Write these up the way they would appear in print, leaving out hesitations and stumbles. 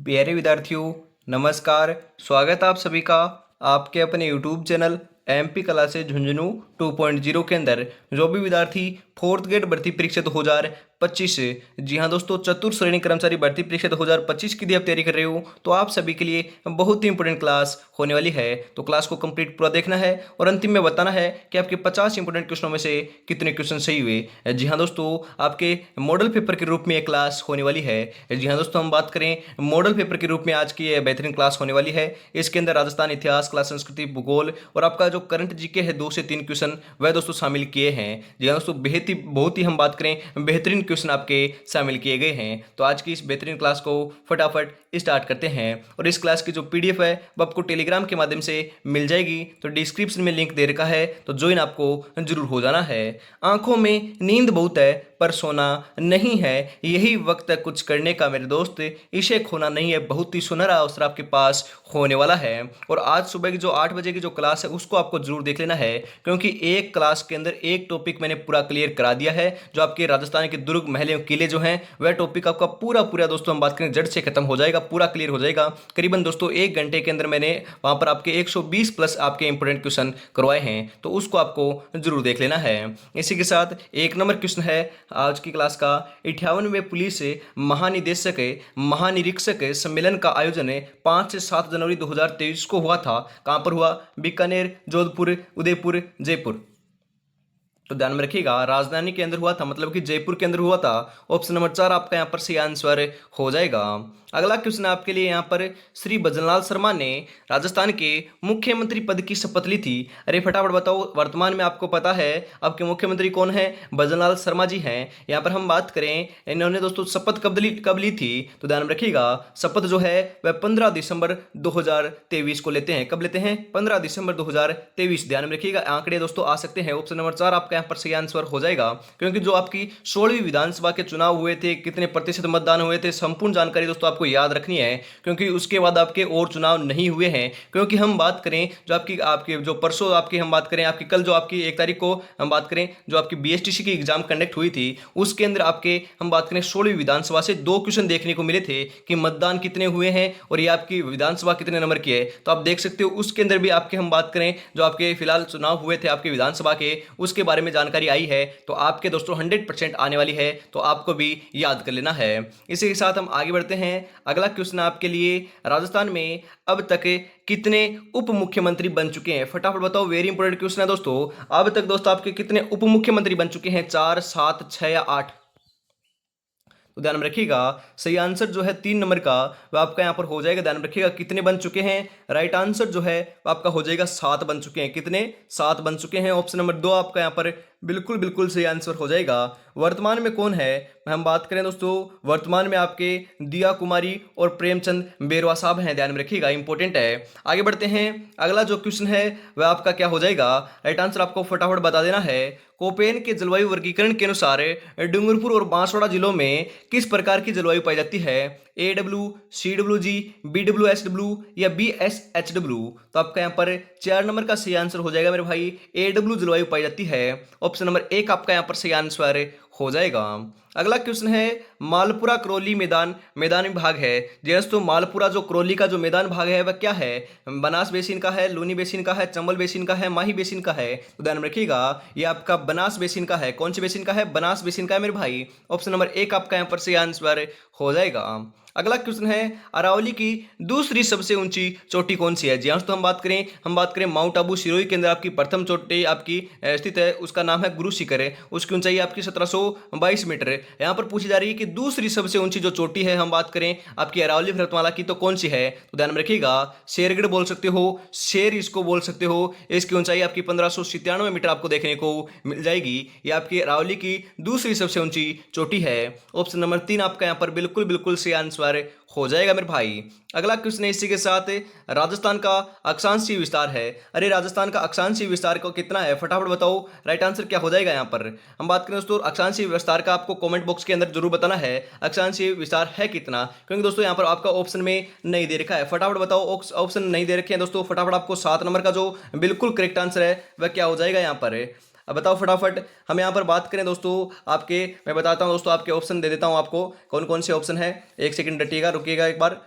प्यारे विद्यार्थियों, नमस्कार। स्वागत है आप सभी का आपके अपने YouTube channel MP classes Jhunjhunu 2.0 के अंदर। जो भी विद्यार्थी फोर्थ ग्रेड भर्ती परीक्षा 2025 जी हाँ दोस्तों, चतुर्थ श्रेणी कर्मचारी भर्ती परीक्षा 2025 की यदि आप तैयारी कर रहे हो तो आप सभी के लिए बहुत ही इंपॉर्टेंट क्लास होने वाली है। तो क्लास को कंप्लीट पूरा देखना है और अंतिम में बताना है कि आपके 50 इंपॉर्टेंट क्वेश्चनों में से कितने क्वेश्चन सही हुए। जी हाँ दोस्तों, आपके मॉडल पेपर के रूप में एक क्लास होने वाली है। जी हाँ दोस्तों, हम बात करें मॉडल पेपर के रूप में आज की ये बेहतरीन क्लास होने वाली है। इसके अंदर राजस्थान इतिहास, कला संस्कृति, भूगोल और आपका जो करंट जीके है 2 से 3 क्वेश्चन वह दोस्तों शामिल किए हैं। जी हाँ दोस्तों, बहुत ही हम बात करें बेहतरीन क्वेश्चन आपके शामिल किए गए हैं। तो आज की इस बेहतरीन क्लास को फटाफट स्टार्ट करते हैं। और इस क्लास की जो पीडीएफ है वो आपको टेलीग्राम के माध्यम से मिल जाएगी। तो डिस्क्रिप्शन में लिंक दे रखा है, तो ज्वाइन आपको जरूर हो जाना है। आंखों में नींद बहुत है पर सोना नहीं है, यही वक्त है कुछ करने का मेरे दोस्त, इसे खोना नहीं है, बहुत ही सुनहरा अवसर आपके पास होने वाला है। और आज सुबह की जो 8 बजे की जो क्लास है उसको आपको जरूर देख लेना है, क्योंकि एक क्लास के अंदर एक टॉपिक मैंने पूरा क्लियर करा दिया है। जो आपके राजस्थान के दुर्ग, महल, किले जो हैं वह टॉपिक आपका पूरा पूरा दोस्तों हम बात करें जड़ से खत्म हो जाएगा, पूरा क्लियर हो जाएगा। करीबन दोस्तों 1 घंटे के अंदर मैंने वहां पर आपके 120 प्लस आपके इंपोर्टेंट क्वेश्चन करवाए हैं, तो उसको आपको जरूर देख लेना है। इसी के साथ 1 नंबर क्वेश्चन है आज की क्लास का। 58वें पुलिस महानिदेशक महानिरीक्षक सम्मेलन का आयोजन 5 से 7 जनवरी 2023 को हुआ था। कहां पर हुआ? बीकानेर, जोधपुर, उदयपुर, जयपुर। तो ध्यान में रखिएगा, राजधानी के अंदर हुआ था, मतलब कि जयपुर के अंदर हुआ था। ऑप्शन नंबर 4 आपका यहाँ पर सही आंसर हो जाएगा। अगला क्वेश्चन आपके लिए यहाँ पर, श्री भजनलाल शर्मा ने राजस्थान के मुख्यमंत्री पद की शपथ ली थी। अरे फटाफट बताओ, वर्तमान में आपको पता है आपके मुख्यमंत्री कौन है? भजनलाल शर्मा जी हैं। यहाँ पर हम बात करें इन्होंने दोस्तों शपथ कब ली थी, तो ध्यान में रखिएगा शपथ जो है वह 15 दिसंबर 2023 को लेते हैं। कब लेते हैं? 15 दिसंबर 2023। ध्यान में रखिएगा, आंकड़े दोस्तों आ सकते हैं। ऑप्शन नंबर 4 आपका यहाँ पर सही आंसर हो जाएगा, क्योंकि जो आपकी 16वीं विधानसभा के चुनाव हुए थे, कितने प्रतिशत मतदान हुए थे, संपूर्ण जानकारी दोस्तों आपको याद रखनी है, क्योंकि उसके बाद आपके और चुनाव नहीं हुए हैं। क्योंकि हम बात करें जो आपकी आपके जो परसों आपकी हम बात करें आपकी कल जो आपकी 1 तारीख को हम बात करें जो आपकी बीएसटीसी की एग्जाम कंडक्ट हुई थी, उसके अंदर आपके हम बात करें 16वीं विधानसभा से 2 क्वेश्चन देखने को मिले थे कि मतदान कितने हुए हैं और ये आपकी विधानसभा कितने नंबर की है। तो आप देख सकते हो उसके अंदर भी आपके हम बात करें जो आपके फिलहाल चुनाव हुए थे आपके विधानसभा के, उसके बारे में जानकारी आई है। तो आपके दोस्तों 100% आने वाली है, तो आपको भी याद कर लेना है। इसी के साथ हम आगे बढ़ते हैं। अगला क्वेश्चन आपके लिए, राजस्थान में अब तक कितने उप मुख्यमंत्री बन चुके हैं? फटाफट बताओ, वेरी इंपॉर्टेंट क्वेश्चन है दोस्तों। अब तक दोस्तों आपके कितने उप मुख्यमंत्री बन चुके हैं? 4, 7, 6 या 8? तो ध्यान में रखिएगा, सही आंसर जो है 3 नंबर का वह आपका यहाँ पर हो जाएगा। ध्यान में रखिएगा कितने बन चुके हैं। राइट आंसर जो है वह आपका हो जाएगा 7 बन चुके हैं। कितने? 7 बन चुके हैं। ऑप्शन नंबर 2 आपका यहाँ पर बिल्कुल बिल्कुल सही आंसर हो जाएगा। वर्तमान में कौन है हम बात करें दोस्तों, वर्तमान में आपके दिया कुमारी और प्रेमचंद बेरवा साहब हैं। ध्यान में रखिएगा, इंपॉर्टेंट है। आगे बढ़ते हैं। अगला जो क्वेश्चन है वह आपका क्या हो जाएगा? राइट आंसर आपको फटाफट बता देना है। कोपेन के जलवायु वर्गीकरण के अनुसार डूंगरपुर और बांसवाड़ा जिलों में किस प्रकार की जलवायु पाई जाती है? AW, CWG, BWSW या BSHW? तो आपका यहाँ पर 4 नंबर का सही आंसर हो जाएगा मेरे भाई, AW जलवायु पाई जाती है। ऑप्शन नंबर 1 आपका यहाँ पर सही आंसर हो जाएगा। अगला क्वेश्चन है, मालपुरा करौली मैदान भाग है। दोस्तों मालपुरा जो करौली का जो मैदान भाग है वह क्या है? बनास बेसिन का है, लूनी बेसिन का है, चंबल बेसिन का है, माही बेसिन का है? तो ध्यान में रखिएगा ये आपका बनास बेसिन का है। कौन सी बेसिन का है? बनास बेसिन का है मेरे भाई। ऑप्शन नंबर 1 आपका यहाँ पर सही आंसर हो जाएगा। अगला क्वेश्चन है, अरावली की दूसरी सबसे ऊंची चोटी कौन सी है? जी हाँ तो हम बात करें माउंट आबू सिरोही के अंदर आपकी प्रथम चोटी आपकी स्थित है, उसका नाम है गुरु शिखर है। उसकी ऊंचाई आपकी 1722 मीटर है। यहाँ पर पूछी जा रही है कि दूसरी सबसे ऊंची जो चोटी है हम बात करें आपकी अरावली पर्वतमाला की, तो कौन सी है? तो ध्यान में रखिएगा, शेरगढ़ बोल सकते हो, शेर इसको बोल सकते हो। इसकी ऊंचाई आपकी 1597 मीटर आपको देखने को मिल जाएगी। ये आपकी अरावली की दूसरी सबसे ऊंची चोटी है। ऑप्शन नंबर 3 आपका यहाँ पर बिल्कुल बिल्कुल सही आंसर हो जाएगा मेरे भाई। अगला क्वेश्चन है इसी के साथ, राजस्थान का अक्षांशीय विस्तार है। अरे राजस्थान का अक्षांशीय विस्तार को कितना है? फटाफट बताओ, राइट आंसर क्या हो जाएगा यहाँ पर? हम बात करें दोस्तों अक्षांशीय विस्तार का, आपको कमेंट बॉक्स के अंदर जरूर बताना है अक्षांशीय विस्तार है कितना, क्योंकि दोस्तों यहाँ पर आपका ऑप्शन में नहीं दे रखा है। फटाफट बताओ, ऑप्शन नहीं दे रखे हैं दोस्तों। फटाफट आपको 7 नंबर का जो बिल्कुल करेक्ट आंसर है वह क्या हो जाएगा यहाँ पर? अब बताओ फटाफट। हम यहाँ पर बात करें दोस्तों आपके, मैं बताता हूँ दोस्तों आपके ऑप्शन दे देता हूँ आपको कौन कौन से ऑप्शन है। 1 सेकंड डटिएगा, रुकिएगा एक बार।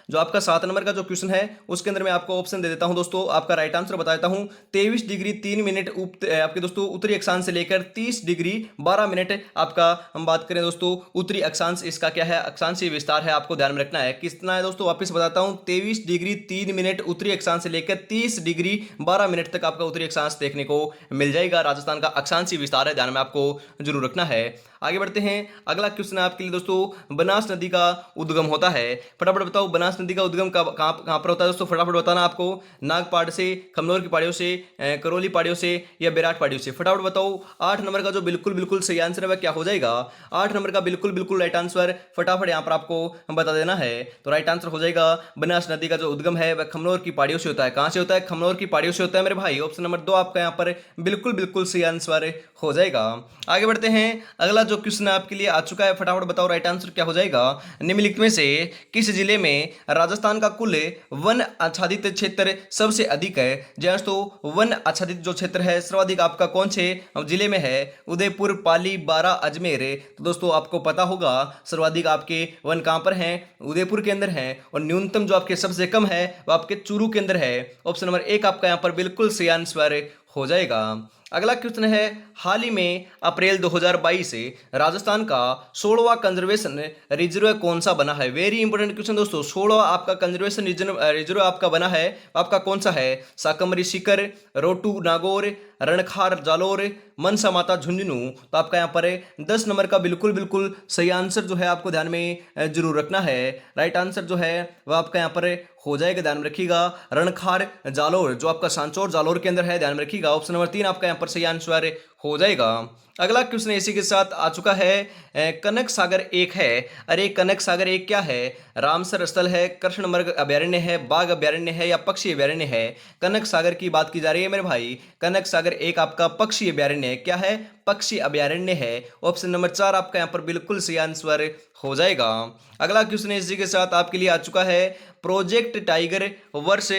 जो आपका 7 नंबर का जो क्वेश्चन है उसके अंदर मैं आपको ऑप्शन दे देता हूं दोस्तों, आपका राइट आंसर बता देता हूं। 23 डिग्री 3 मिनट आपके दोस्तों उत्तरी अक्षांश से लेकर 30 डिग्री 12 मिनट आपका हम बात करें दोस्तों उत्तरी अक्षांश, इसका क्या है अक्षांशीय विस्तार है, आपको ध्यान में रखना है कितना है दोस्तों। वापस बताता हूं 23 डिग्री 3 मिनट उत्तरी अक्षांश से लेकर 30 डिग्री 12 मिनट तक आपका उत्तरी अक्षांश देखने को मिल जाएगा। राजस्थान का अक्षांशीय विस्तार है, ध्यान में आपको जरूर रखना है। आगे बढ़ते हैं, अगला क्वेश्चन है आपके लिए दोस्तों, बनास नदी का उद्गम होता है, फटाफट बताओ बनास नदी का उद्गम कहां पर होता है दोस्तों, फटाफट बताना आपको। नागपाड़ से, खमनोर की पहाड़ियों से, करौली पहाड़ियों से या बैराट पहाड़ियों से, फटाफट बताओ। 8 नंबर का जो बिल्कुल बिल्कुल सही आंसर है वह क्या हो जाएगा, 8 नंबर का बिल्कुल बिल्कुल राइट आंसर फटाफट यहां पर आपको बता देना है। तो राइट आंसर हो जाएगा बनास नदी का जो उद्गम है वह खमनोर की पहाड़ियों से होता है। कहां से होता है, खमनोर की पहाड़ियों से होता है मेरे भाई। ऑप्शन नंबर 2 आपका यहां पर बिल्कुल बिल्कुल सही आंसर हो जाएगा। आगे बढ़ते हैं, अगला जो क्वेश्चन आपके लिए आ चुका है, फटाफट बताओ राइट आंसर क्या हो जाएगा। निम्नलिखित में से किस जिले में राजस्थान का कुल वन आच्छादित क्षेत्र सबसे अधिक है। जहाँ तो वन आच्छादित जो क्षेत्र है सर्वाधिक आपका कौन से जिले में है, उदयपुर, पाली, बारा, अजमेर। तो दोस्तों आपको पता होगा सर्वाधिक आपके वन कहां पर हैं, उदयपुर के अंदर हैं, और न्यूनतम जो आपके सबसे कम है वो आपके चूरू के अंदर है। ऑप्शन नंबर 1 आपका यहां पर बिल्कुल सही आंसर हो जाएगा। अगला क्वेश्चन है, हाल ही में अप्रैल 2022 से राजस्थान का 16वां कंजर्वेशन रिजर्व कौन सा बना है। वेरी इंपॉर्टेंट क्वेश्चन दोस्तों, 16वां आपका कंजर्वेशन रिजर्व आपका बना है, आपका कौन सा है। साकमरी सीकर, रोटू नागौर, रणखार जालोर, मनसा माता झुंझुनू। तो आपका यहाँ पर 10 नंबर का बिल्कुल बिल्कुल सही आंसर जो है आपको ध्यान में जरूर रखना है। राइट आंसर जो है वह आपका यहाँ पर हो जाएगा, ध्यान में रखिएगा, रणखार जालोर, जो आपका सांचौर जालोर के अंदर है, ध्यान में रखिएगा। ऑप्शन नंबर 3 आपका यहाँ पर सही आंसर हो जाएगा। अगला क्वेश्चन इसी के साथ आ चुका है, कनक सागर एक है। अरे कनक सागर एक क्या है, रामसर स्थल है, कृष्णमृग अभयारण्य है, बाघ अभयारण्य है या पक्षी अभयारण्य है। कनक सागर की बात की जा रही है मेरे भाई, कनक सागर एक आपका पक्षी अभयारण्य है, क्या है, पक्षी अभयारण्य है। ऑप्शन नंबर 4 आपका यहाँ पर बिल्कुल सही आंसर हो जाएगा। अगला क्वेश्चन इसी के साथ आपके लिए आ चुका है, प्रोजेक्ट टाइगर वर्ष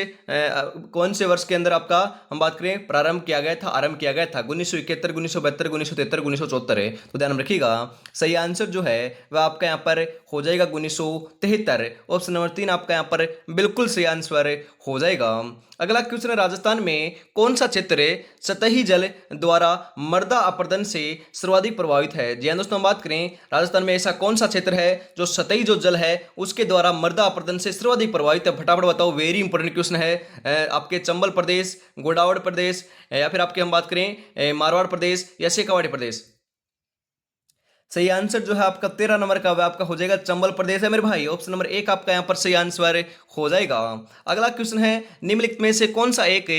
कौन से वर्ष के अंदर आपका हम बात करें प्रारंभ किया गया था, आरंभ किया गया था। 1971, 1972, 1973, 1974 है। तो ध्यान रखिएगा सही आंसर जो है वह आपका यहाँ पर हो जाएगा 1973। ऑप्शन नंबर 3 आपका यहाँ पर बिल्कुल सही आंसर हो जाएगा। अगला क्वेश्चन है, राजस्थान में कौन सा क्षेत्र सतही जल द्वारा मृदा अपरदन से सर्वाधिक प्रभावित है। जी हाँ दोस्तों, हम बात करें राजस्थान में ऐसा कौन सा क्षेत्र है जो सतही जो जल है उसके द्वारा मृदा अपरदन से सर्वाधिक प्रभावित है, फटाफट बताओ। वेरी इंपॉर्टेंट क्वेश्चन है। आपके चंबल प्रदेश, गोडावड़ प्रदेश या फिर आपके हम बात करें मारवाड़ प्रदेश या शेखावाटी प्रदेश। सही आंसर जो है आपका 13 नंबर का वह आपका हो जाएगा चंबल प्रदेश है मेरे भाई। ऑप्शन नंबर 1 आपका यहाँ पर सही आंसर हो जाएगा। अगला क्वेश्चन है, निम्नलिखित में से कौन सा एक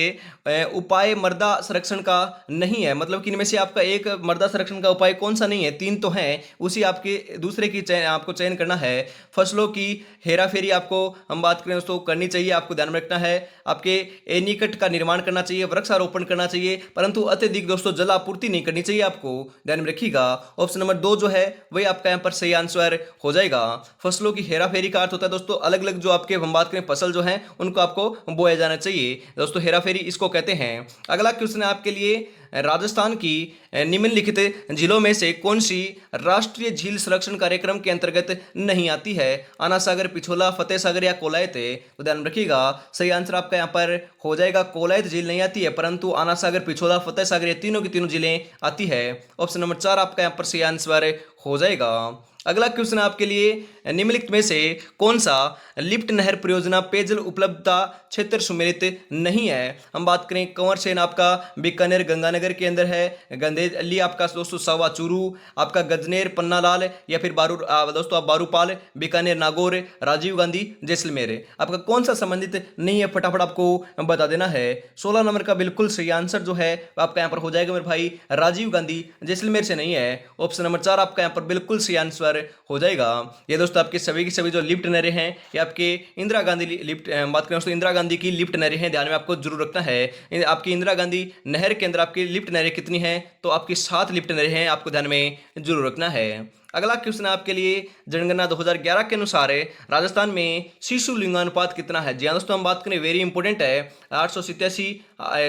उपाय मृदा संरक्षण का नहीं है, मतलब कि इनमें से आपका एक मृदा संरक्षण का उपाय कौन सा नहीं है। 3 तो हैं, उसी आपके दूसरे की आपको चयन करना है। फसलों की हेराफेरी आपको हम बात करें दोस्तों करनी चाहिए, आपको ध्यान में रखना है। आपके एनीकट का निर्माण करना चाहिए, वृक्षारोपण करना चाहिए, परंतु अत्यधिक दोस्तों जल आपूर्ति नहीं करनी चाहिए, आपको ध्यान में रखिएगा। ऑप्शन नंबर 2 जो है वही आपका यहाँ पर सही आंसर हो जाएगा। फसलों की हेराफेरी का अर्थ होता है दोस्तों अलग अलग जो आपके हम बात करें फसल जो है उनको आपको बोया जाना चाहिए दोस्तों, हेराफेरी इसको कहते हैं। अगला क्वेश्चन है आपके लिए, राजस्थान की निम्नलिखित जिलों में से कौन सी राष्ट्रीय झील संरक्षण कार्यक्रम के अंतर्गत नहीं आती है। आना सागर, पिछोला, फतेह सागर या कोलायत। तो ध्यान रखिएगा सही आंसर आपका यहाँ पर हो जाएगा कोलायत झील नहीं आती है, परंतु आना सागर, पिछोला, फतेह सागर ये तीनों की तीनों जिलें आती है। ऑप्शन नंबर 4 आपका यहाँ पर सही आंसर हो जाएगा। अगला क्वेश्चन आपके लिए, निम्नलिखित में से कौन सा लिफ्ट नहर परियोजना पेयजल उपलब्धता क्षेत्र सम्मिलित नहीं है। हम बात करें कंवर सेन आपका बीकानेर गंगानगर के अंदर है, गंदेली आपका दोस्तों सावा चूरू, आपका गजनेर पन्नालाल या फिर दोस्तों आप बारूपाल, बीकानेर नागौर, राजीव गांधी जैसलमेर। आपका कौन सा संबंधित नहीं है, फटाफट आपको बता देना है। 16 नंबर का बिल्कुल सही आंसर जो है आपका यहाँ पर हो जाएगा मेरे भाई, राजीव गांधी जैसलमेर से नहीं है। ऑप्शन नंबर 4 आपका यहाँ पर बिल्कुल सही आंसर हो जाएगा। ये दोस्तों आपके सभी की सभी जो लिफ्ट नहरें हैं ये आपके इंदिरा गांधी लिफ्ट बात करें दोस्तों इंदिरा गांधी की लिफ्ट नहरें हैं, ध्यान में आपको जरूर रखना है। आपकी इंदिरा गांधी नहर के अंदर आपकी लिफ्ट नहरें कितनी हैं, तो आपकी 7 लिफ्ट नहरें हैं, आपको ध्यान में जरूर रखना है। अगला क्वेश्चन है आपके लिए, जनगणना 2011 के अनुसार राजस्थान में शिशु लिंगानुपात कितना है? जी हाँ दोस्तों, हम बात करें, वेरी इंपॉर्टेंट है, 887,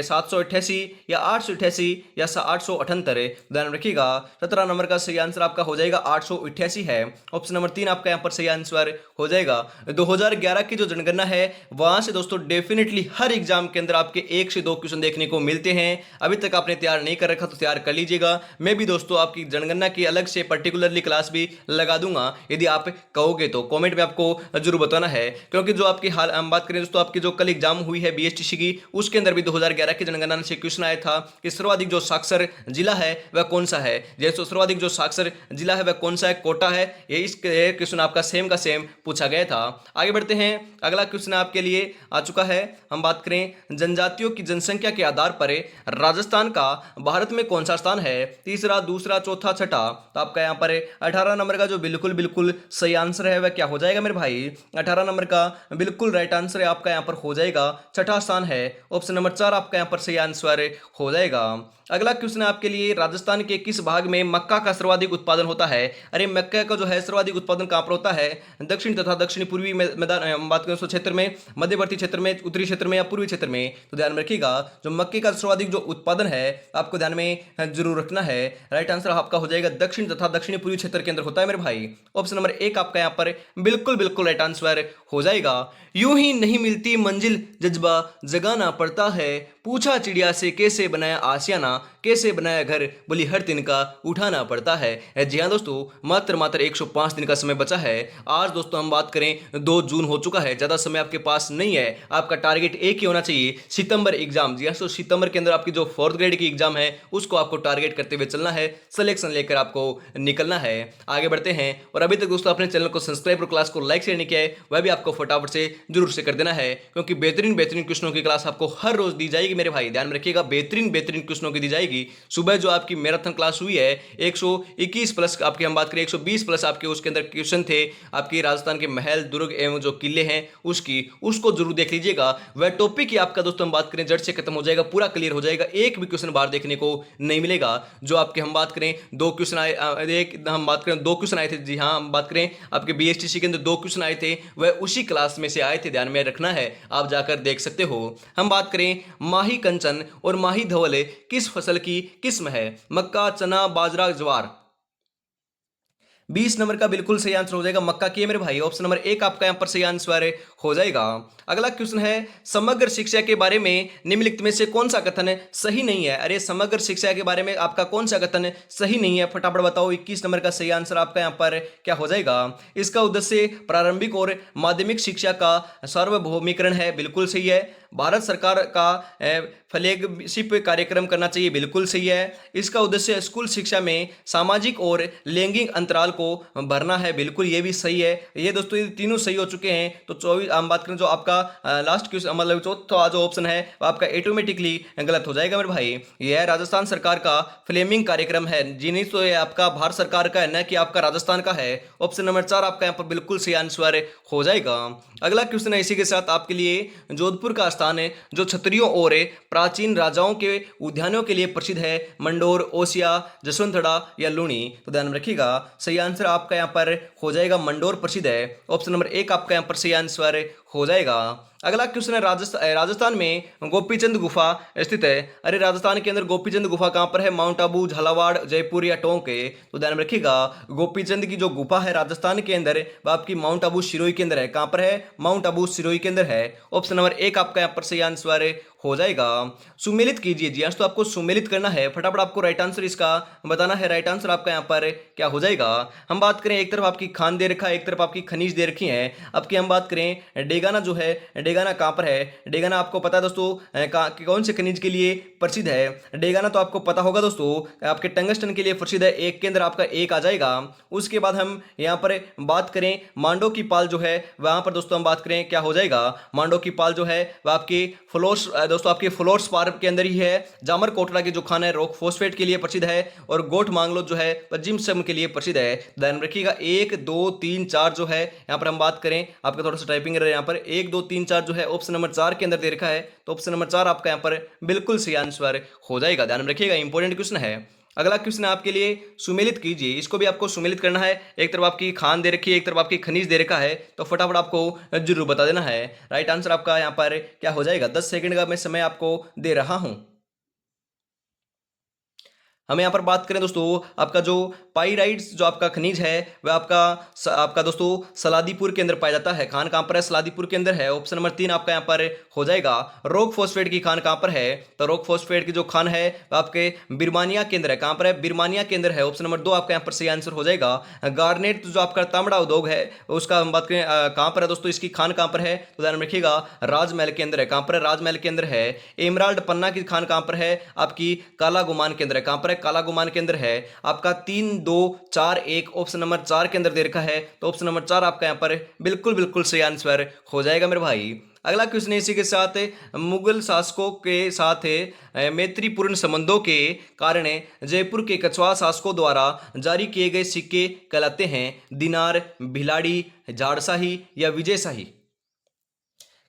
788 या 888 या 878, ध्यान रखिएगा। 17 नंबर का सही आंसर आपका हो जाएगा 888 है। ऑप्शन नंबर 3 आपका यहाँ पर सही आंसर हो जाएगा। 2011 की जो जनगणना है वहां से दोस्तों डेफिनेटली हर एग्जाम के अंदर आपके 1 से 2 क्वेश्चन देखने को मिलते हैं। अभी तक आपने तैयार नहीं कर रखा तो तैयार कर लीजिएगा। मैं भी दोस्तों आपकी जनगणना की अलग से पर्टिकुलरली क्लास भी लगा दूंगा, यदि आप कहोगे तो कमेंट में आपको जरूर बताना है। क्योंकि जो आपकी हाल हम बात करें दोस्तों, आपकी जो कल एग्जाम हुई है बीएसटीसी की, उसके अंदर भी 2011 की जनगणना से क्वेश्चन आया था कि सर्वाधिक जो साक्षर जिला है वह कौन सा है। जैसे सर्वाधिक जो साक्षर जिला है वह कौन सा है, कोटा है। ये इस क्वेश्चन आपका सेम का सेम पूछा गया था। आगे बढ़ते हैं, अगला क्वेश्चन आपके लिए आ चुका है। हम बात करें जनजातियों की जनसंख्या के आधार पर राजस्थान का भारत में कौन सा स्थान है? तीसरा, दूसरा, चौथा, छठा। तो आपका यहाँ पर 18 नंबर का जो बिल्कुल बिल्कुल सही आंसर है वह क्या हो जाएगा मेरे भाई? 18 नंबर का बिल्कुल राइट आंसर है आपका यहाँ पर हो जाएगा छठा स्थान है। ऑप्शन नंबर 4 आपका यहाँ पर सही आंसर हो जाएगा। अगला क्वेश्चन है आपके लिए, राजस्थान के किस भाग में मक्का का सर्वाधिक उत्पादन होता है? अरे मक्का का जो है सर्वाधिक उत्पादन कहां पर होता है? दक्षिण तथा दक्षिण पूर्वी मैदान, हम बात करें उस क्षेत्र में, मध्यवर्ती क्षेत्र में, उत्तरी क्षेत्र में या पूर्वी क्षेत्र में? तो ध्यान में रखिएगा, जो मक्के का सर्वाधिक जो उत्पादन है आपको ध्यान में जरूर रखना है। राइट आंसर आपका हो जाएगा दक्षिण तथा दक्षिण पूर्वी क्षेत्र के अंदर होता है मेरे भाई। ऑप्शन नंबर 1 आपका यहाँ पर बिल्कुल बिल्कुल राइट आंसर हो जाएगा। यूं ही नहीं मिलती मंजिल, जज्बा जगाना पड़ता है, पूछा चिड़िया से कैसे बनाया आशियाना, कैसे बनाया घर, बोली हर दिन का उठाना पड़ता है। जी हाँ दोस्तों, मात्र 105 दिन का समय बचा है। आज दोस्तों हम बात करें 2 जून हो चुका है, ज्यादा समय आपके पास नहीं है। आपका टारगेट एक ही होना चाहिए, सितंबर एग्जाम। जी हाँ, तो सितंबर के अंदर आपकी जो 4th ग्रेड की एग्जाम है उसको आपको टारगेट करते हुए चलना है, सिलेक्शन लेकर आपको निकलना है। आगे बढ़ते हैं, और अभी तक दोस्तों अपने चैनल को सब्सक्राइब और क्लास को लाइक शेयर नहीं किया है वह भी आपको फटाफट से जरूर से कर देना है, क्योंकि बेहतरीन क्वेश्चनों की क्लास आपको हर रोज दी जाएगी मेरे भाई। ध्यान में रखिएगा, बेहतरीन क्वेश्चनों की दी जाएगी। सुबह जो आपकी मैराथन क्लास हुई है 121 प्लस आपकी, हम बात करें 120 प्लस आपके उसके अंदर क्वेश्चन थे आपकी राजस्थान के महल, दुर्ग एवं जो किले हैं उसको जरूर देख लीजिएगा। वह टॉपिक ही आपका दोस्तों हम बात करें जड़ से खत्म हो जाएगा, पूरा क्लियर हो जाएगा, एक भी क्वेश्चन बाहर देखने को नहीं मिलेगा। जो आपके हम बात करें 2 क्वेश्चन आए, हम बात करें 2 क्वेश्चन आए थे। जी हाँ, हम बात करें आपके बीएसटीसी के अंदर 2 क्वेश्चन आए थे, वह उसी क्लास में से आए थे, ध्यान में रखना है, आप जाकर देख सकते हो। हम बात करें माही कंचन और माही धवल किस फसल की किस्म है? मक्का, चना, बाजरा, ज्वार। 20 नंबर का बिल्कुल सही आंसर हो जाएगा मक्का की है मेरे भाई। ऑप्शन नंबर 1 आपका यहां पर सही आंसर हो जाएगा। अगला क्वेश्चन है, समग्र शिक्षा के बारे में निम्नलिखित में से कौन सा कथन सही नहीं है? अरे समग्र शिक्षा के बारे में आपका कौन सा कथन सही नहीं है, फटाफट बताओ। 21 नंबर का सही आंसर आपका यहाँ पर क्या हो जाएगा? इसका उद्देश्य प्रारंभिक और माध्यमिक शिक्षा का सार्वभौमिकरण है, बिल्कुल सही है। भारत सरकार का फ्लैगशिप कार्यक्रम करना चाहिए, बिल्कुल सही है। इसका उद्देश्य स्कूल शिक्षा में सामाजिक और लैंगिक अंतराल को भरना है, बिल्कुल ये भी सही है। ये दोस्तों ये तीनों सही हो चुके हैं। तो 24 हम बात करें जो आपका लास्ट क्वेश्चन मतलब चौथा जो ऑप्शन है वो आपका ऑटोमेटिकली गलत हो जाएगा मेरे भाई। यह राजस्थान सरकार का फ्लेमिंग कार्यक्रम है, जी नहीं, तो ये आपका भारत सरकार का है, न कि आपका राजस्थान का है। ऑप्शन नंबर 4 आपका यहाँ पर बिल्कुल सही आंसर हो जाएगा। अगला क्वेश्चन है इसी के साथ आपके लिए, जोधपुर का स्थान है जो क्षत्रियों और प्राचीन राजाओं के उद्यानों के लिए प्रसिद्ध है, मंडोर, ओसिया, जसवंतड़ा या लूणी? तो ध्यान में रखिएगा, सही आंसर आपका यहाँ पर हो जाएगा मंडोर प्रसिद्ध है। ऑप्शन नंबर 1 आपका यहाँ पर सही आंसर हो जाएगा। अगला क्वेश्चन है, राजस्थान में गोपीचंद गुफा स्थित है। अरे राजस्थान के अंदर गोपीचंद गुफा कहां पर है? माउंट आबू, झालावाड़, जयपुर या टोंक है? तो ध्यान में रखिएगा, गोपीचंद की जो गुफा है राजस्थान के अंदर वह आपकी माउंट आबू सिरोही के अंदर है। कहां पर है? माउंट आबू सिरोही के अंदर है। ऑप्शन नंबर 1 आपका यहाँ पर सही आंसर हो जाएगा। सुमेलित कीजिए, जी तो आपको सुमेलित करना है, फटाफट आपको राइट आंसर इसका बताना है। राइट आंसर आपका यहाँ पर क्या हो जाएगा? हम बात करें एक तरफ आपकी खान दे रखा है, एक तरफ आपकी खनिज दे रखी है। आपकी हम बात करें डेगाना जो है, डेगाना कहाँ पर है? डेगाना आपको पता है दोस्तों कौन से खनिज के लिए प्रसिद्ध है? डेगाना तो आपको पता होगा दोस्तों, आपके टंगस्टन के लिए प्रसिद्ध है। एक के अंदर आपका एक आ जाएगा। उसके बाद हम यहाँ पर बात करें मांडो की पाल जो है, वहां पर दोस्तों हम बात करें क्या हो जाएगा? मांडो की पाल जो है वह आपकी फ्लोर्स दोस्तों आपके फ्लोर्स पार्क के अंदर ही है। जामर कोटड़ा की जो खान है रॉक फॉस्फेट के लिए प्रसिद्ध है, और गोट मांगलो जो है वह जिम्सम के लिए प्रसिद्ध है। ध्यान रखिएगा, 1 2 3 4 जो है यहाँ पर हम बात करें, आपका थोड़ा सा टाइपिंग है यहाँ पर 1 2 3 4 जो है ऑप्शन नंबर 4 के अंदर दे रखा है। तो ऑप्शन नंबर 4 आपका यहाँ पर बिल्कुल सही आंसर हो जाएगा। ध्यान में रखिएगा, इंपॉर्टेंट क्वेश्चन है। अगला क्वेश्चन है आपके लिए, सुमेलित कीजिए। इसको भी आपको सुमेलित करना है। एक तरफ आपकी खान दे रखी है, एक तरफ आपकी खनिज दे रखा है, तो फटाफट आपको जरूर बता देना है। राइट आंसर आपका यहाँ पर क्या हो जाएगा, 10 सेकंड का मैं समय आपको दे रहा हूं। हम यहाँ पर बात करें दोस्तों, आपका जो पाइराइट्स जो आपका खनिज है वह आपका दोस्तों सलादीपुर के अंदर पाया जाता है। खान कहाँ पर है, सलादीपुर के अंदर है। ऑप्शन नंबर 3 आपका यहाँ पर हो जाएगा। रॉक फॉस्फेट की खान कहाँ पर है, तो रॉक फॉस्फेट की जो खान है वह आपके बिरमानिया के अंदर है। कहाँ पर है, बिरमानिया के अंदर है। ऑप्शन नंबर 2 आपका यहाँ पर सही आंसर हो जाएगा। गार्नेट जो आपका तांबड़ा उद्योग है उसका हम बात करें कहाँ पर है दोस्तों, इसकी खान कहाँ पर है, तो ध्यान में रखिएगा राजमहल के अंदर है। कहाँ पर है, राजमहल के अंदर है। एमराल्ड पन्ना की खान कहाँ पर है, आपकी काला गुमान के अंदर है। कहाँ पर है, काला गुमान के अंदर है। आपका 3 2 4 1 ऑप्शन नंबर 4 के अंदर दे रखा है, तो ऑप्शन नंबर 4 आपका यहां पर बिल्कुल बिल्कुल सही आंसर हो जाएगा मेरे भाई। अगला क्वेश्चन इसी के साथ मुगल शासकों के साथ मैत्रीपूर्ण संबंधों के कारण जयपुर के कछवा शासकों द्वारा जारी किए गए सिक्के कहलाते हैं दिनार, भिलाड़ी, झाड़शाही या विजयशाही।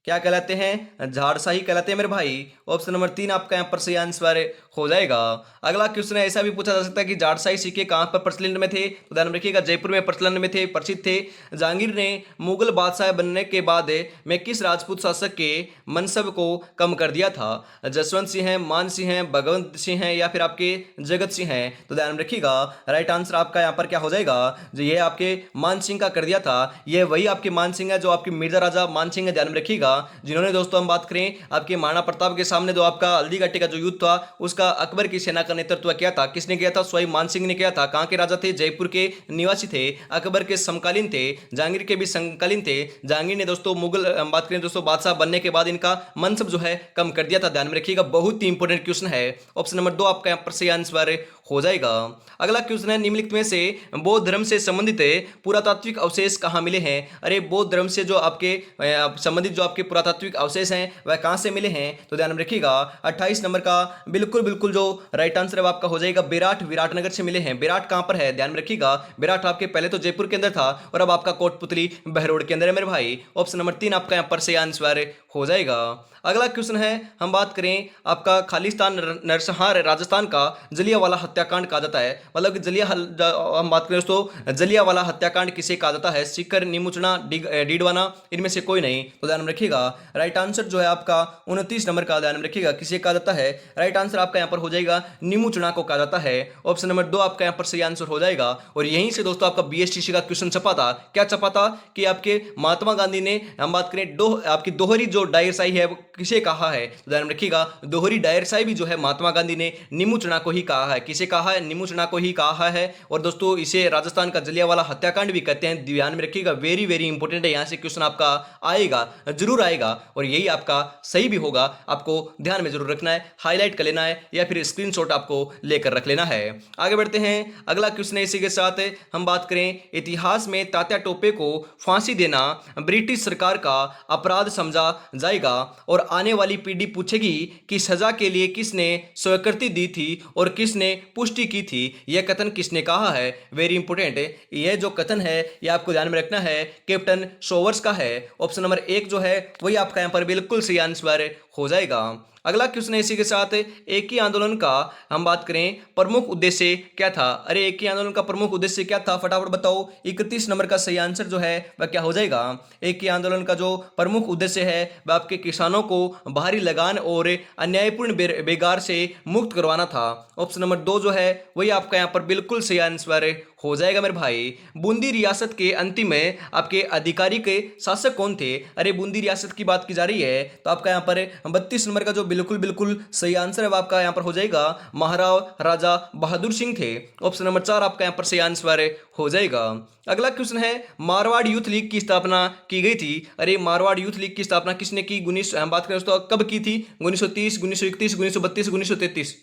क्या कहलाते हैं, झाड़शाही कहलाते हैं मेरे भाई। ऑप्शन नंबर 3 आपका यहाँ पर सही आंसर हो जाएगा। अगला क्वेश्चन ऐसा भी पूछा जा सकता है कि झाड़शाही सिक्के कहाँ पर प्रचलन में थे, तो ध्यान रखिएगा जयपुर में प्रचलन में थे, प्रसिद्ध थे। जहांगीर ने मुगल बादशाह बनने के बाद में किस राजपूत शासक के मनसब को कम कर दिया था, जसवंत सिंह है, मान सिंह है, भगवंत सिंह है या फिर आपके जगत सिंह है, तो ध्यान रखिएगा राइट आंसर आपका यहाँ पर क्या हो जाएगा, जो ये आपके मान सिंह का कर दिया था। ये वही आपके मान सिंह है जो आपके मिर्जा राजा मान सिंह है, ध्यान में रखिएगा, जिन्होंने दोस्तों हम बात करें आपके महाराणा प्रताप के सामने जो आपका हल्दी घाटी का जो युद्ध था उसका अकबर की सेना का नेतृत्व किया था। किसने किया था, स्वयं मान सिंह ने किया था। कहां के राजा थे, जयपुर के निवासी थे, अकबर के समकालीन थे, जहांगीर के भी समकालीन थे। जहांगीर ने दोस्तों मुगल हम बात करें दोस्तों बादशाह बनने के बाद इनका मनसब जो है कम कर दिया था। ध्यान में रखिएगा बहुत ही इंपॉर्टेंट क्वेश्चन है। ऑप्शन नंबर 2 आपका यहाँ पर सही आंसर हो जाएगा। अगला क्वेश्चन है, निम्नलिखित में से बौद्ध धर्म से संबंधित पुरातात्विक अवशेष कहाँ मिले हैं। अरे बौद्ध धर्म से जो आपके संबंधित जो आपके पुरातात्विक अवशेष हैं वह कहाँ से मिले हैं, तो ध्यान में रखिएगा 28 नंबर का बिल्कुल बिल्कुल जो राइट आंसर है वो आपका हो जाएगा विराटनगर से मिले हैं। विराट कहाँ पर है, ध्यान में रखिएगा विराट आपके पहले तो जयपुर के अंदर था और अब आपका कोटपुतली बहरोड के अंदर है मेरे भाई। ऑप्शन नंबर 3 आपका यहाँ पर सही आंसर हो जाएगा। अगला क्वेश्चन है, हम बात करें आपका खालिस्तान नरसंहार राजस्थान का जलियांवाला हत्याकांड कहा जाता है। मतलब कि हम बात करें दोस्तों जलियांवाला हत्याकांड किसे कहा जाता है, सीकर, नीमुचना, डीडवाना, इनमें से कोई नहीं, तो ध्यान में रखिएगा राइट आंसर जो है आपका 29 नंबर का ध्यान में रखिएगा किसे कहा जाता है। राइट आंसर आपका यहाँ पर हो जाएगा नीमुचना को कहा जाता है। ऑप्शन नंबर 2 आपका यहाँ पर सही आंसर हो जाएगा। और यहीं से दोस्तों आपका बीएसटीसी का क्वेश्चन छपा था। क्या छपा था कि आपके महात्मा गांधी ने हम बात करें आपकी दोहरी जो डायरशाही है किसे कहा है, तो ध्यान रखिएगा दोहरी डायरशाही भी जो है महात्मा गांधी ने नीमुचना को ही कहा है। किसे कहा है, नीमुचना को ही कहा है। और दोस्तों इसे राजस्थान का जलियांवाला हत्याकांड भी कहते हैं। ध्यान में रखिएगा वेरी वेरी इंपॉर्टेंट है, यहां से क्वेश्चन आपका आएगा, जरूर आएगा और यही आपका सही भी होगा। आपको ध्यान में जरूर रखना है, हाईलाइट कर लेना है या फिर स्क्रीनशॉट आपको लेकर रख लेना है। आगे बढ़ते हैं, अगला क्वेश्चन है इसी के साथ हम बात करें, इतिहास में तात्या टोपे को फांसी देना ब्रिटिश सरकार का अपराध समझा जाएगा और आने वाली पीढ़ी पूछेगी कि सजा के लिए किसने स्वीकृति दी थी और किसने पुष्टि की थी। यह कथन किसने कहा है, वेरी इंपोर्टेंट है। यह जो कथन है यह आपको ध्यान में रखना है, कैप्टन सोवर्स का है। ऑप्शन नंबर 1 जो है वही आपका यहां पर बिल्कुल सही आंसर हो जाएगा। अगला क्वेश्चन है इसी के साथ, एक ही आंदोलन का हम बात करें प्रमुख उद्देश्य क्या था। अरे एक ही आंदोलन का प्रमुख उद्देश्य क्या था, फटाफट बताओ। 31 नंबर का सही आंसर जो है वह क्या हो जाएगा। एक ही आंदोलन का जो प्रमुख उद्देश्य है वह आपके किसानों को भारी लगान और अन्यायपूर्ण बेगार से मुक्त करवाना था। ऑप्शन नंबर 2 जो है वही आपका यहाँ पर बिल्कुल सही आंसर हो जाएगा मेरे भाई। बूंदी रियासत के अंतिम में आपके अधिकारी के शासक कौन थे। अरे बूंदी रियासत की बात की जा रही है तो आपका यहाँ पर 32 नंबर का जो बिल्कुल बिल्कुल सही आंसर है वो आपका यहाँ पर हो जाएगा महाराव राजा बहादुर सिंह थे। ऑप्शन नंबर 4 आपका यहाँ पर सही आंसर हो जाएगा। अगला क्वेश्चन है, मारवाड़ यूथ लीग की स्थापना की गई थी। अरे मारवाड़ यूथ लीग की स्थापना किसने की, हम बात करें दोस्तों कब की थी, 1930, 1931, 1932, 1933।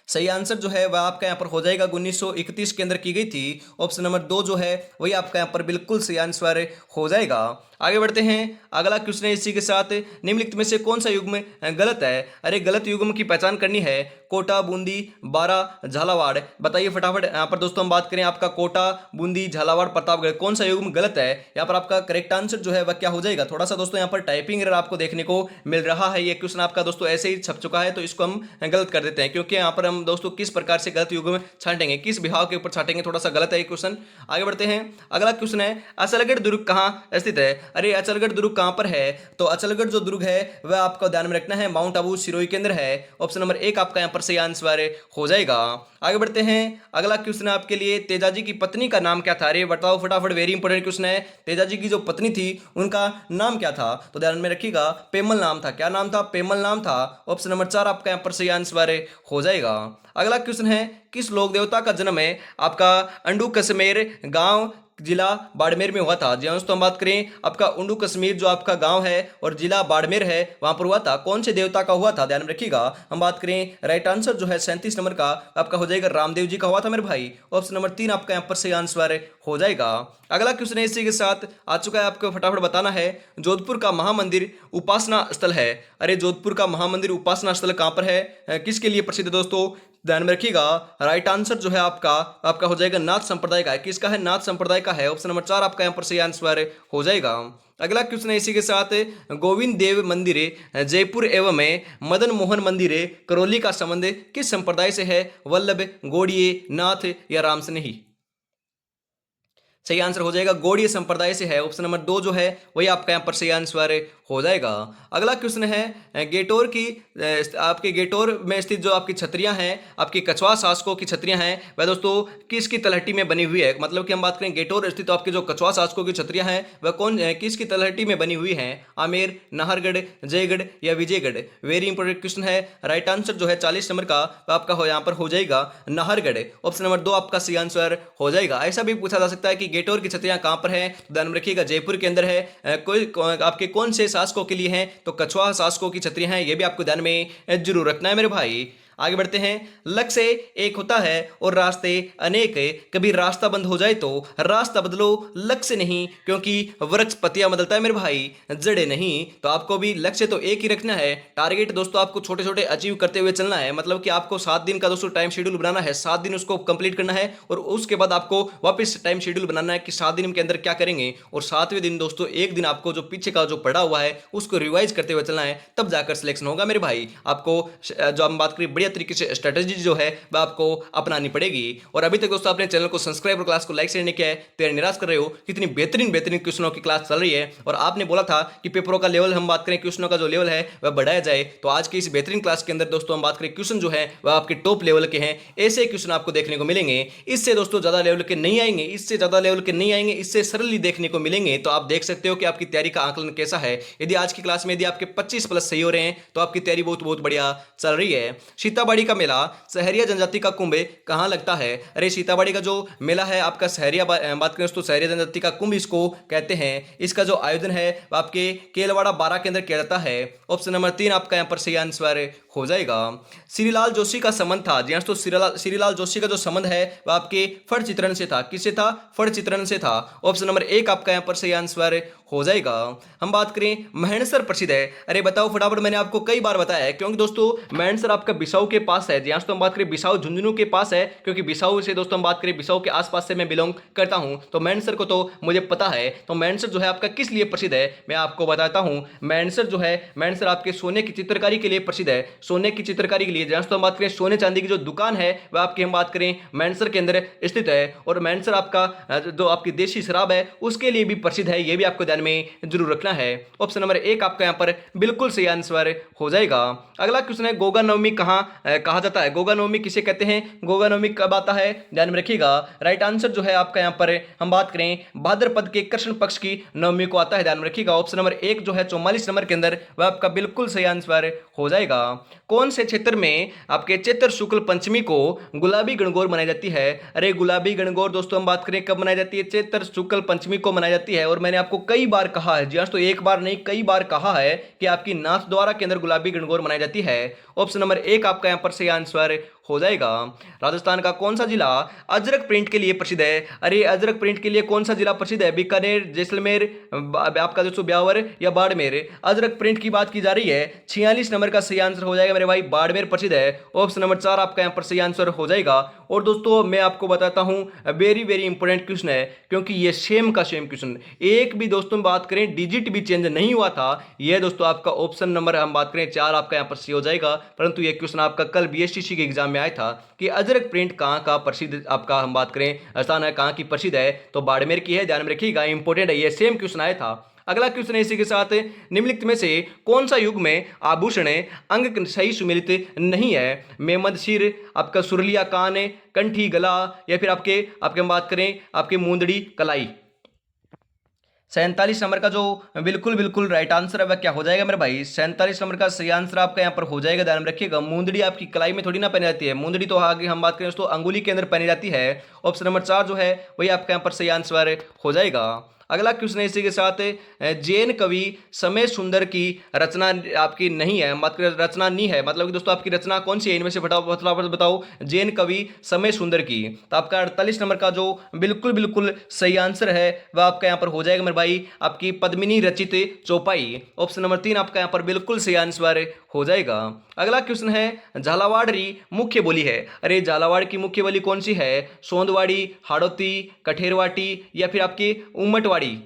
सही आंसर जो है वह आपका यहाँ पर हो जाएगा 1931 के अंदर की गई थी। ऑप्शन नंबर 2 जो है वही आपका यहाँ पर बिल्कुल सही आंसर हो जाएगा। आगे बढ़ते हैं, अगला क्वेश्चन है इसी के साथ, निम्नलिखित में से कौन सा युग्म गलत है। अरे गलत युग्म की पहचान करनी है, कोटा, बूंदी, बारा, झालावाड़। बताइए फटाफट। यहाँ पर दोस्तों हम बात करें आपका कोटा, बूंदी, झालावाड़, प्रतापगढ़, कौन सा युग्म गलत है? यहाँ पर आपका करेक्ट आंसर जो है वह क्या हो जाएगा? थोड़ा सा दोस्तों यहाँ पर टाइपिंग एरर आपको देखने को मिल रहा है। ये क्वेश्चन आपका दोस्तों ऐसे ही छप चुका है, तो इसको हम गलत कर देते हैं, क्योंकि यहाँ पर हम दोस्तों किस प्रकार से गलत युग्म छांटेंगे, किस विभाग के ऊपर छांटेंगे, थोड़ा सा गलत है ये क्वेश्चन। आगे बढ़ते हैं। अगला क्वेश्चन है अचलगढ़ दुर्ग कहाँ स्थित है? अरे अचलगढ़ दुर्ग कहाँ पर है? तो अचलगढ़ जो दुर्ग है वह आपको ध्यान में रखना है माउंट आबू सिरोही के अंदर है। ऑप्शन नंबर 1 आपका यहाँ पर सही आंसर हो जाएगा। आगे बढ़ते हैं। अगला क्वेश्चन है आपके लिए, तेजाजी की पत्नी का नाम क्या था? अरे बताओ फटाफट, वेरी इंपॉर्टेंट क्वेश्चन है। तेजाजी की जो पत्नी थी उनका नाम क्या था? तो ध्यान में रखिएगा, पेमल नाम था। क्या नाम था? पेमल नाम था। ऑप्शन नंबर 4 आपका यहाँ पर सही आंसर हो जाएगा। अगला क्वेश्चन है, किस लोक देवता का जन्म है आपका अंडू कश्मीर गांव जिला बाड़मेर में हुआ था? जी हाँ दोस्तों, हम बात करें आपका उंडू कश्मीर जो आपका गांव है और जिला बाड़मेर है वहां पर हुआ था। कौन से देवता का हुआ था? ध्यान में रखिएगा। हम बात करें राइट आंसर जो है 37 नंबर का आपका हो जाएगा रामदेव जी का हुआ था मेरे भाई। ऑप्शन नंबर 3 आपका यहाँ पर सही आंसर हो जाएगा। अगला क्वेश्चन है इसी के साथ आ चुका है, आपको फटाफट बताना है। जोधपुर का महामंदिर उपासना स्थल है। अरे जोधपुर का महामंदिर उपासना स्थल कहां पर है? किसके लिए प्रसिद्ध है दोस्तों? ध्यान में रखिएगा, राइट आंसर जो है आपका हो जाएगा नाथ संप्रदाय का है। किसका है? नाथ संप्रदाय का है। ऑप्शन नंबर 4 आपका यहाँ पर सही आंसर हो जाएगा। अगला क्वेश्चन है इसी के साथ, गोविंद देव मंदिर जयपुर एवं मदन मोहन मंदिर करौली का संबंध किस संप्रदाय से है? वल्लभ, गौड़ीय, नाथ या रामस्नेही? सही आंसर हो जाएगा गौड़ीय संप्रदाय से है। ऑप्शन नंबर 2 जो है वही आपका यहाँ पर सही आंसर हो जाएगा। अगला क्वेश्चन है, गेटोर की आपके गेटोर में स्थित जो आपकी छतरियां हैं, आपकी कछवा शासकों की छतरियां हैं, वह दोस्तों किसकी तलहटी में बनी हुई है? मतलब कि हम बात करें गेटोर स्थित आपकी जो कछवा शासकों की छतरियां हैं वह किसकी तलहटी में बनी हुई हैं? आमेर, नाहरगढ़, जयगढ़ या विजयगढ़? वेरी इंपॉर्टेंट क्वेश्चन है। राइट आंसर जो है 40 नंबर का आपका यहाँ पर हो जाएगा नाहरगढ़। ऑप्शन नंबर 2 आपका सही आंसर हो जाएगा। ऐसा भी पूछा जा सकता है कि गेटोर की छतरियां कहां पर है? ध्यान में रखिएगा, जयपुर के अंदर है। आपके कौन से शासकों के लिए हैं? तो कछवा शासकों की छतरियां हैं। ये भी आपको ध्यान में जरूर रखना है मेरे भाई। आगे बढ़ते हैं। लक्ष्य एक होता है और रास्ते अनेक है, कभी रास्ता बंद हो जाए तो रास्ता बदलो, लक्ष्य नहीं, क्योंकि वृक्ष पत्तियां बदलता है मेरे भाई, जड़े नहीं। तो आपको भी लक्ष्य तो एक ही रखना है। टारगेट दोस्तों आपको छोटे छोटे अचीव करते हुए चलना है। मतलब कि आपको 7 दिन का दोस्तों टाइम शेड्यूल बनाना है, 7 दिन उसको कंप्लीट करना है और उसके बाद आपको वापस टाइम शेड्यूल बनाना है कि 7 दिन के अंदर क्या करेंगे। और 7वें दिन दोस्तों एक दिन आपको जो पीछे का जो पड़ा हुआ है उसको रिवाइज करते हुए चलना है, तब जाकर सिलेक्शन होगा मेरे भाई। आपको जो हम बात करें बढ़िया तरीके से स्ट्रेटेजी जो है वह आपको अपनानी पड़ेगी। और अभी तक दोस्तों आपने चैनल को सब्सक्राइब और क्लास को लाइक शेयर नहीं किया है तो निराश कर रहे हो। कितनी बेहतरीन बेहतरीन क्वेश्चनों की क्लास चल रही है और आपने बोला था कि पेपरों का लेवल, हम बात करें क्वेश्चनों का जो लेवल है वह बढ़ाया जाए। तो आज की इस बेहतरीन क्लास के अंदर दोस्तों हम बात करें क्वेश्चन जो है वह आपके टॉप लेवल के हैं। ऐसे क्वेश्चन आपको देखने को मिलेंगे। इससे दोस्तों ज्यादा लेवल के नहीं आएंगे, इससे ज्यादा लेवल के नहीं आएंगे, इससे सरली देखने को मिलेंगे। तो आप देख सकते हो कि आपकी तैयारी का आकलन कैसा है। यदि आज की क्लास में यदि आपके 25+ सही हो रहे हैं तो आपकी तैयारी बहुत बहुत बढ़िया चल रही है। सीताबाड़ी का मेला सहरिया जनजाति का कुंभ कहां लगता है? अरे सीताबाड़ी का जो मेला है आपका सहरिया, बात करें तो सहरिया जनजाति का कुंभ इसको कहते हैं। इसका जो आयोजन है वह आपके केलवाड़ा 12 के अंदर किया जाता है। ऑप्शन नंबर 3 आपका यहां पर सही आंसर हो जाएगा। श्रीलाल जोशी का संबंध था, जी तो श्रीलाल जोशी का जो संबंध है वह आपके फट चित्रण से था। किससे था? फट चित्रण से था। ऑप्शन नंबर 1 आपका यहां पर सही आंसर हो जाएगा। हम बात करें महेंद्र प्रसिद्ध है। अरे बताओ फटाफट, मैंने आपको कई बार बताया है क्योंकि दोस्तों महेंद्र आपका बिसाऊ के पास है। जी तो हम बात करें बिसाऊ झुंझुनू के पास है, क्योंकि बिसाऊ से दोस्तों हम बात करें बिसाऊ के आसपास से मैं बिलोंग करता हूं। तो महेंद्र को तो मुझे पता है। तो महेंद्र जो है आपका किस लिए प्रसिद्ध है मैं आपको बताता हूं। महेंद्र जो है, महेंद्र आपके सोने की चित्रकारी के लिए प्रसिद्ध है। सोने की चित्रकारी के लिए जहां तो हम बात करें सोने चांदी की जो दुकान है वह आपकी हम बात करें महेंद्र के अंदर स्थित है। और महेंद्र आपका जो आपकी देशी शराब है उसके लिए भी प्रसिद्ध है। यह भी आपको ध्यान में जरूर रखना है। ऑप्शन नंबर 1 आपका यहां पर बिल्कुल सही आंसर हो जाएगा। अगला क्वेश्चन है, गोगा नवमी कहां कहा जाता है? गोगा नवमी किसे कहते हैं? गोगा नवमी कब आता है? ध्यान में रखिएगा। राइट आंसर जो है आपका यहां पर हम बात करें भाद्रपद के कृष्ण पक्ष की नवमी को आता है। ध्यान में रखिएगा। ऑप्शन नंबर 1 जो है 44 नंबर के अंदर वह आपका बिल्कुल सही आंसर हो जाएगा। कौन से क्षेत्र में आपके चैत्र शुक्ल पंचमी को गुलाबी गणगौर मनाई जाती है? अरे गुलाबी गणगौर दोस्तों हम बात करें कब मनाई जाती है? चैत्र शुक्ल पंचमी को मनाई जाती है। और मैंने आपको कई बार कहा है, जी हाँ तो एक बार नहीं कई बार कहा है कि आपकी नाथ द्वारा के अंदर गुलाबी गणगौर मनाई जाती है। ऑप्शन नंबर 1 आपका यहां पर सही आंसर हो जाएगा। राजस्थान का कौन सा जिला अजरक प्रिंट के लिए प्रसिद्ध है? अरे अजरक प्रिंट के लिए कौन सा जिला प्रसिद्ध है? बीकानेर, जैसलमेर, आपका दोस्तों ब्यावर या बाड़मेर? अजरक प्रिंट की बात की जा रही है। 46 नंबर का सही आंसर हो जाएगा मेरे भाई, बाड़मेर प्रसिद्ध है। ऑप्शन नंबर 4 आपका यहाँ पर सही आंसर हो जाएगा। और दोस्तों मैं आपको बताता हूं वेरी वेरी इंपॉर्टेंट क्वेश्चन है, क्योंकि ये सेम का सेम क्वेश्चन, एक भी दोस्तों बात करें डिजिट भी चेंज नहीं हुआ था। ये दोस्तों आपका ऑप्शन नंबर हम बात करें 4 आपका यहाँ पर सही हो जाएगा। परंतु ये क्वेश्चन आपका कल बीएसटीसी के एग्जाम में आया था कि अजरक प्रिंट कहाँ का प्रसिद्ध, आपका हम बात करें स्थान है कहाँ की प्रसिद्ध है, तो बाड़मेर की है, ध्यान में रखिएगा, इंपॉर्टेंट है, ये सेम क्वेश्चन आया था। अगला क्वेश्चन है इसी के साथ, निम्नलिखित में से कौन सा युग में आभूषण अंग सही सुमिलित नहीं है? मेमद सिर, आपका सुरलिया कान, कंठी गला, या फिर आपके आपके हम बात करें आपके मुंदड़ी कलाई। 47 नंबर का जो बिल्कुल बिल्कुल राइट आंसर है वह क्या हो जाएगा मेरे भाई? 47 नंबर का सही आंसर आपका यहाँ पर हो जाएगा, ध्यान में रखिएगा। मुंदड़ी आपकी कलाई में थोड़ी ना पहनी जाती है, मुंदड़ी तो आगे हम बात करें दोस्तों अंगुली के अंदर पहनी जाती है। ऑप्शन नंबर 4 जो है वही आपका यहाँ पर सही आंसर हो जाएगा। अगला क्वेश्चन है इसी के साथ, जैन कवि समय सुंदर की रचना आपकी नहीं है, बात करें रचना नहीं है, मतलब कि दोस्तों आपकी रचना कौन सी है इनमें से फटाफट बताओ, जैन कवि समय सुंदर की। तो आपका 48 नंबर का जो बिल्कुल बिल्कुल सही आंसर है वह आपका यहाँ पर हो जाएगा मेरे भाई, आपकी पद्मिनी रचित चौपाई। ऑप्शन नंबर 3 आपका यहाँ पर बिल्कुल सही आंसर हो जाएगा। अगला क्वेश्चन है, झालावाड़ी मुख्य बोली है? अरे झालावाड़ की मुख्य बोली कौन सी है? सोंदवाड़ी, हाड़ौती, कठेरवाटी, या फिर आपकी उम्मटवाड़ी?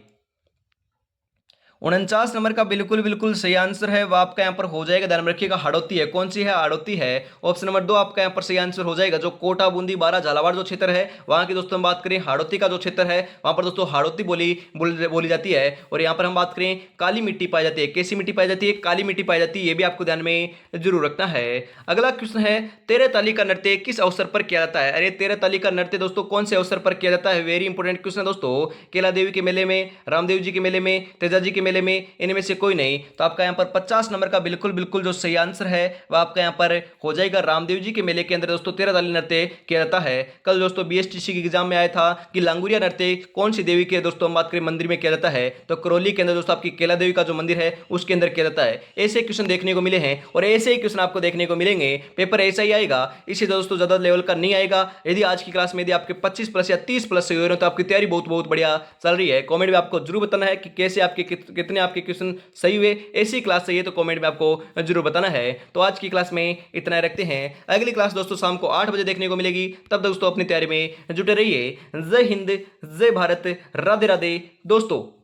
49 नंबर का बिल्कुल बिल्कुल सही आंसर है वह आपका यहाँ पर हो जाएगा, ध्यान में रखिएगा, हाड़ौती है। कौन सी है? हाड़ौती है। ऑप्शन नंबर 2 आपका यहाँ पर सही आंसर हो जाएगा। जो कोटा, बूंदी, बारा, झालावाड़ जो क्षेत्र है वहां की दोस्तों हम बात करें हाड़ौती का जो क्षेत्र है वहां पर दोस्तों हाड़ौती बोली जाती है। और यहाँ पर हम बात करें काली मिट्टी पाई जाती है, कैसी मिट्टी पाई जाती है? काली मिट्टी पाई जाती है, ये भी आपको ध्यान में जरूर रखना है। अगला क्वेश्चन है, तेरह ताली का नृत्य किस अवसर पर किया जाता है? अरे तेरह ताली का नृत्य दोस्तों कौन से अवसर पर किया जाता है? वेरी इंपॉर्टेंट क्वेश्चन है दोस्तों। केला देवी के मेले में, रामदेव जी के मेले में, तेजा जी के मेले में, इनमें से कोई नहीं। तो आपका यहाँ पर 50 नंबर का बिल्कुल बिल्कुल जो सही आंसर है वह आपका यहाँ पर हो जाएगा, रामदेव जी के मेले के अंदर दोस्तों तेरह ताली नृत्य किया जाता है। कल दोस्तों बीएसटीसी के एग्जाम में आया था कि लांगुरिया नृत्य कौन सी देवी के दोस्तों हम बात करें मंदिर में किया जाता है, तो करौली के अंदर दोस्तों आपकी केला देवी का जो मंदिर है उसके अंदर किया जाता है। ऐसे क्वेश्चन देखने को मिले हैं और ऐसे ही क्वेश्चन आपको देखने को मिलेंगे, पेपर ऐसा ही आएगा, इसे दोस्तों ज्यादा लेवल का नहीं आएगा। यदि आज की क्लास में यदि आपके 25 प्लस या 30 प्लस सही हो रहे हैं तो आपकी तैयारी बहुत बहुत बढ़िया चल रही है। कमेंट में आपको जरूर बताना है कि कैसे आपके कितने आपके क्वेश्चन सही हुए। ऐसी क्लास चाहिए तो कमेंट में आपको जरूर बताना है। तो आज की क्लास में इतना रखते हैं, अगली क्लास दोस्तों शाम को 8 बजे देखने को मिलेगी। तब दोस्तों अपनी तैयारी में जुटे रहिए। जय हिंद, जय भारत, राधे राधे दोस्तों।